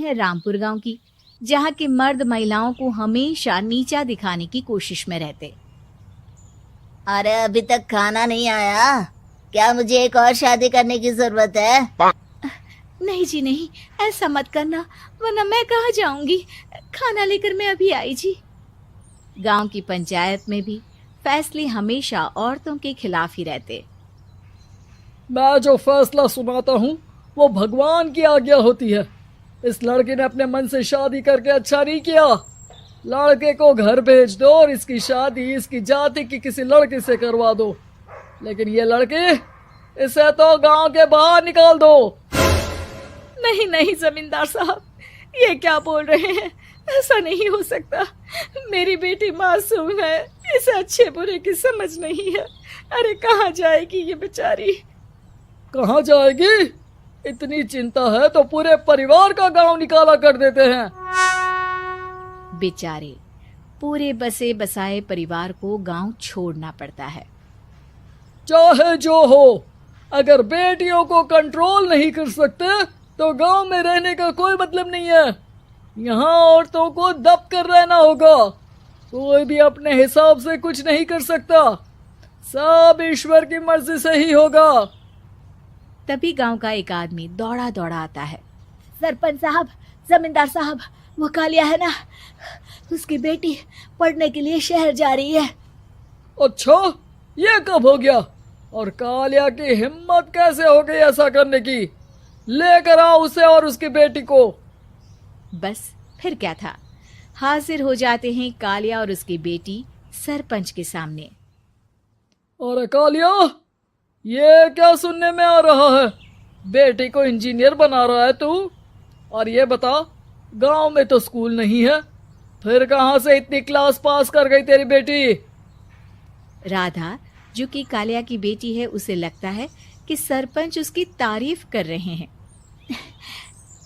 हैं रामपुर गांव की, जहां के मर्द महिलाओं को हमेशा नीचा दिखाने की कोशिश में रहते। अरे अभी तक खाना नहीं आया, क्या मुझे एक और शादी करने की जरूरत है? नहीं जी नहीं, ऐसा मत करना, वरना मैं कहाँ जाऊंगी। खाना लेकर मैं अभी आई जी। गांव की पंचायत में भी फैसले हमेशा औरतों के खिलाफ ही रहते। मैं जो फैसला सुनाता हूँ वो भगवान की आज्ञा होती है। इस लड़के ने अपने मन से शादी करके अच्छा नहीं किया। लड़के को घर भेज दो और इसकी शादी इसकी जाति की किसी लड़के से करवा दो, लेकिन ये लड़की, इसे तो गांव के बाहर निकाल दो। नहीं नहीं जमींदार साहब, ये क्या बोल रहे हैं? ऐसा नहीं हो सकता। मेरी बेटी मासूम है, इसे अच्छे बुरे की समझ नहीं है। अरे कहाँ जाएगी ये बेचारी? कहाँ जाएगी? इतनी चिंता है तो पूरे परिवार का गांव निकाला कर देते हैं। बेचारे पूरे बसे बसाए परिवार को गांव छोड़ना पड़ता है। चाहे जो हो, अगर बेटियों को कंट्रोल नहीं कर सकते तो गांव में रहने का कोई मतलब नहीं है। यहाँ औरतों को दब कर रहना होगा। कोई भी अपने हिसाब से कुछ नहीं कर सकता, सब ईश्वर की मर्जी से ही होगा। तभी गांव का एक आदमी दौड़ा दौड़ा आता है। सरपंच साहब, जमींदार साहब, वो कालिया है ना, उसकी बेटी पढ़ने के लिए शहर जा रही है। अच्छा, ये कब हो गया? और कालिया की हिम्मत कैसे हो गई ऐसा करने की? लेकर आओ उसे और उसकी बेटी को। बस फिर क्या था, हाजिर हो जाते हैं कालिया और उसकी बेटी सरपंच के सामने। अरे कालिया, ये क्या सुनने में आ रहा है? बेटी को इंजीनियर बना रहा है तू? और ये बता, गांव में तो स्कूल नहीं है, फिर कहां से इतनी क्लास पास कर गई तेरी बेटी? राधा, जो कि कालिया की बेटी है, उसे लगता है कि सरपंच उसकी तारीफ कर रहे हैं।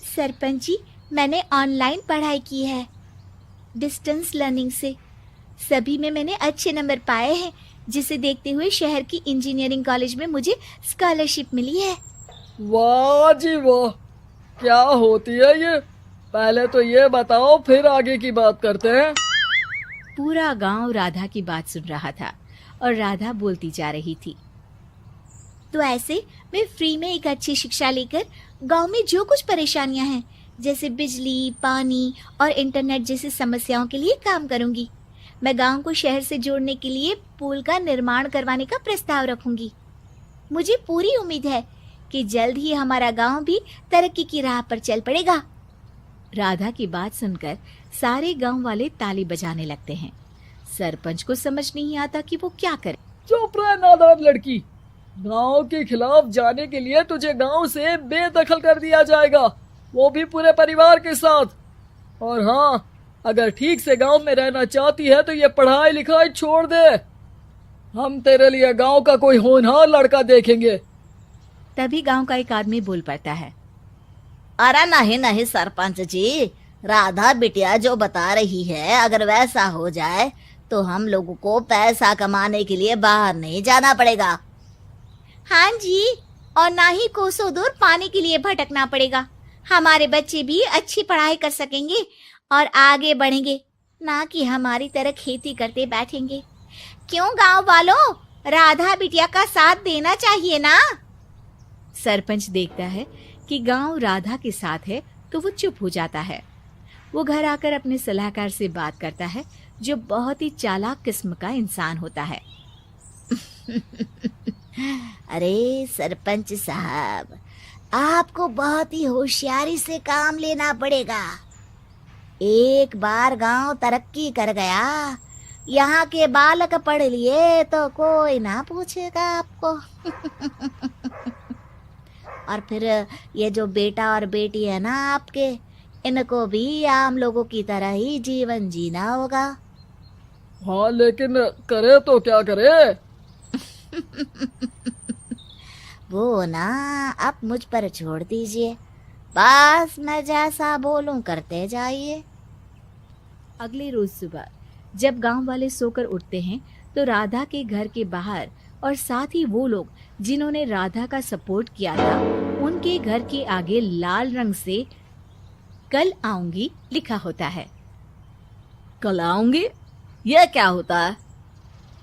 सरपंच जी, मैंने ऑनलाइन पढ़ाई की है, डिस्टेंस लर्निंग से। सभी में मैंने अच्छे नंबर पाए हैं, जिसे देखते हुए शहर की इंजीनियरिंग कॉलेज में मुझे स्कॉलरशिप मिली है। वाह जी वाह, क्या होती है ये? पहले तो ये बताओ, फिर आगे की बात करते हैं। पूरा गांव राधा की बात सुन रहा था और राधा बोलती जा रही थी। तो ऐसे मैं फ्री में एक अच्छी शिक्षा लेकर गांव में जो कुछ परेशानियां हैं, जैसे बिजली, पानी और इंटरनेट जैसी समस्याओं के लिए काम करूंगी। मैं गांव को शहर से जोड़ने के लिए पुल का निर्माण करवाने का प्रस्ताव रखूंगी। मुझे पूरी उम्मीद है कि जल्द ही हमारा गांव भी तरक्की की राह पर चल पड़ेगा। राधा की बात सुनकर सारे गांव वाले ताली बजाने लगते हैं। सरपंच को समझ नहीं आता कि वो क्या करे। चुप रह नादान लड़की, गांव के खिलाफ जाने के लिए तुझे गांव से बेदखल कर दिया जाएगा, वो भी पूरे परिवार के साथ। और हाँ, अगर ठीक से गांव में रहना चाहती है तो ये पढ़ाई लिखाई छोड़ दे। हम तेरे लिए गांव का कोई होनहार लड़का देखेंगे। तभी गांव का एक आदमी बोल पड़ता है। अरे नहीं नहीं सरपंच जी, राधा बिटिया जो बता रही है, अगर वैसा हो जाए तो हम लोगों को पैसा कमाने के लिए बाहर नहीं जाना पड़ेगा। हाँ जी, और ना ही कोसों दूर पानी के लिए भटकना पड़ेगा। हमारे बच्चे भी अच्छी पढ़ाई कर सकेंगे और आगे बढ़ेंगे, ना कि हमारी तरह खेती करते बैठेंगे। क्यों गांव वालों, राधा बिटिया का साथ देना चाहिए ना। सरपंच देखता है कि गांव राधा के साथ है तो वो चुप हो जाता है। वो घर आकर अपने सलाहकार से बात करता है, जो बहुत ही चालाक किस्म का इंसान होता है। अरे सरपंच साहब, आपको बहुत ही होशियारी से काम लेना पड़ेगा। एक बार गांव तरक्की कर गया, यहाँ के बालक पढ़ लिए तो कोई ना पूछेगा आपको। और फिर ये जो बेटा और बेटी है ना आपके, इनको भी आम लोगों की तरह ही जीवन जीना होगा। हाँ, लेकिन करे तो क्या करे? वो ना आप मुझ पर छोड़ दीजिए, बस मैं जैसा बोलूं करते जाइए। अगले रोज सुबह जब गांव वाले सोकर उठते हैं तो राधा के घर के बाहर और साथ ही वो लोग जिन्होंने राधा का सपोर्ट किया था, उनके घर के आगे लाल रंग से कल आऊंगी लिखा होता है। कल आऊंगी, ये क्या होता है?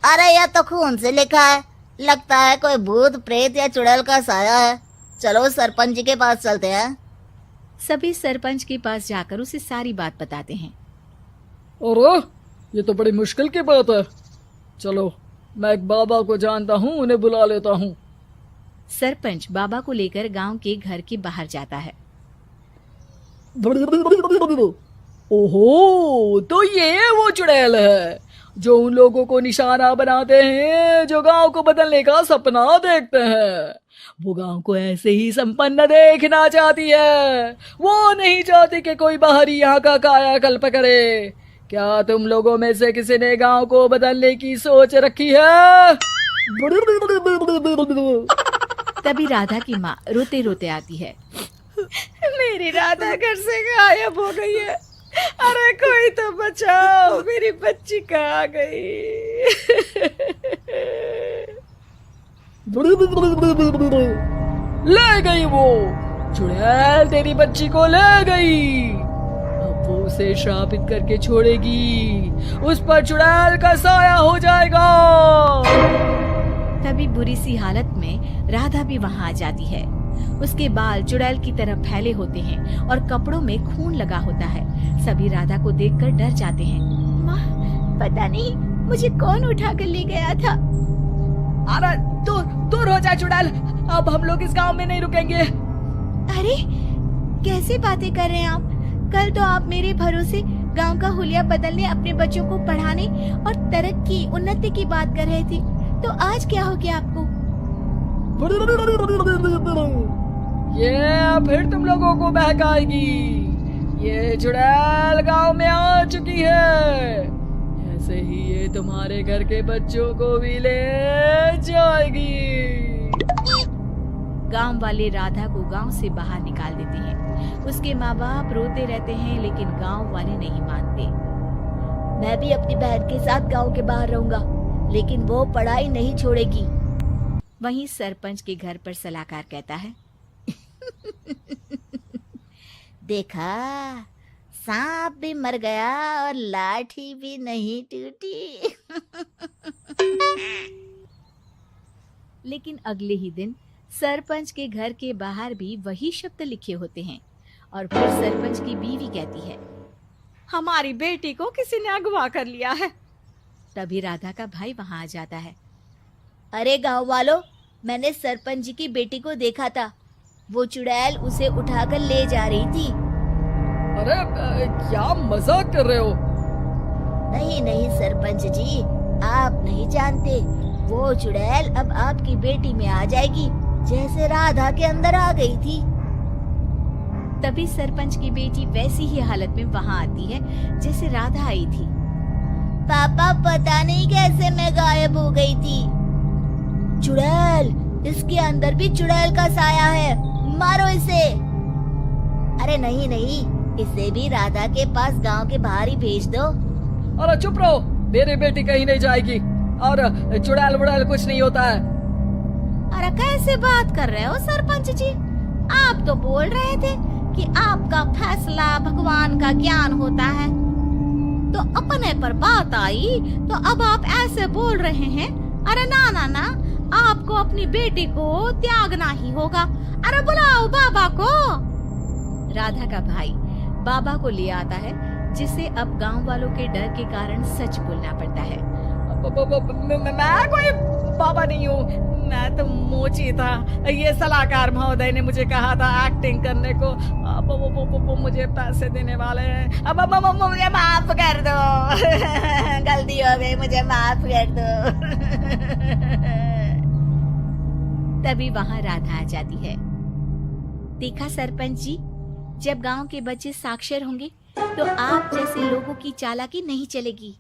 अरे यह तो खून से लिखा है, लगता है कोई भूत प्रेत या चुड़ैल का साया है। चलो सरपंच जी के पास चलते हैं। सभी सरपंच के पास जाकर उसे सारी बात बताते हैं। अरे ये तो बड़ी मुश्किल की बात है। चलो मैं एक बाबा को जानता हूँ, उन्हें बुला लेता हूँ। सरपंच बाबा को लेकर गांव के घर के बाहर जाता है। ओहो, तो ये वो चुड़ैल है जो उन लोगों को निशाना बनाते हैं जो गांव को बदलने का सपना देखते हैं। वो गांव को ऐसे ही संपन्न देखना चाहती है, वो नहीं चाहती कि कोई बाहरी यहाँ का कायाकल्प करे। क्या तुम लोगों में से किसी ने गांव को बदलने की सोच रखी है? तभी राधा की माँ रोते रोते आती है। मेरी राधा घर से गायब हो गई है। अरे कोई तो बचाओ, मेरी बच्ची कहाँ गई? ले गई वो चुड़ैल, तेरी बच्ची को ले गई। अब वो उसे श्रापित करके छोड़ेगी, उस पर चुड़ैल का साया हो जाएगा। तभी बुरी सी हालत में राधा भी वहाँ आ जाती है। उसके बाल चुड़ैल की तरह फैले होते हैं और कपड़ों में खून लगा होता है। सभी राधा को देखकर डर जाते हैं। माँ, पता नहीं मुझे कौन उठा कर ले गया था। अरे दूर हो जा चुड़ैल, अब हम लोग इस गांव में नहीं रुकेंगे। अरे कैसे बातें कर रहे हैं आप? कल तो आप मेरे भरोसे गांव का हुलिया बदलने, अपने बच्चों को पढ़ाने और तरक्की उन्नति की बात कर रहे थे, तो आज क्या हो गया आपको? ये फिर तुम लोगों को बहकाएगी। ये चुड़ैल गांव में आ चुकी है, ऐसे ही ये तुम्हारे घर के बच्चों को भी ले जाएगी। गांव वाले राधा को गांव से बाहर निकाल देते हैं। उसके माँ बाप रोते रहते हैं, लेकिन गांव वाले नहीं मानते। मैं भी अपनी बहन के साथ गांव के बाहर रहूंगा, लेकिन वो पढ़ाई नहीं छोड़ेगी। वहीं सरपंच के घर पर सलाहकार कहता है। देखा, सांप भी मर गया और लाठी भी नहीं टूटी। लेकिन अगले ही दिन सरपंच के घर के बाहर भी वही शब्द लिखे होते हैं और फिर सरपंच की बीवी कहती है, हमारी बेटी को किसी ने अगवा कर लिया है। तभी राधा का भाई वहां आ जाता है। अरे गांव वालों, मैंने सरपंच जी की बेटी को देखा था। वो चुड़ैल उसे उठाकर ले जा रही थी। अरे क्या मजाक कर रहे हो? नहीं नहीं सरपंच जी, आप नहीं जानते। वो चुड़ैल अब आपकी बेटी में आ जाएगी, जैसे राधा के अंदर आ गई थी। तभी सरपंच की बेटी वैसी ही हालत में वहां आती है जैसे राधा आई थी। पापा, पता नहीं कैसे मैं गायब हो गई थी। चुड़ैल, इसके अंदर भी चुड़ैल का साया है, मारो इसे। अरे नहीं नहीं, इसे भी राधा के पास गांव के बाहर ही भेज दो। अरे चुप रहो, मेरी बेटी कहीं नहीं जाएगी और चुड़ैल वुड़ैल कुछ नहीं होता है। अरे कैसे बात कर रहे हो सरपंच जी? आप तो बोल रहे थे कि आपका फैसला भगवान का ज्ञान होता है, तो अपने पर बात आई तो अब आप ऐसे बोल रहे हैं। अरे ना ना ना, आपको अपनी बेटी को त्यागना ही होगा। अरे बुलाओ बाबा को। राधा का भाई बाबा को ले आता है, जिसे अब गांव वालों के डर के कारण सच बोलना पड़ता है। मैं कोई बाबा नहीं हूँ, मैं तो मोची था। ये सलाहकार महोदय ने मुझे कहा था एक्टिंग करने को। अब वो मुझे पैसे देने वाले हैं। अब मुझे माफ कर दो। गलती हो गई, मुझे माफ कर दो। तभी वहां राधा आ जाती है। देखा सरपंच जी, जब गांव के बच्चे साक्षर होंगे तो आप जैसे लोगों की चालाकी नहीं चलेगी।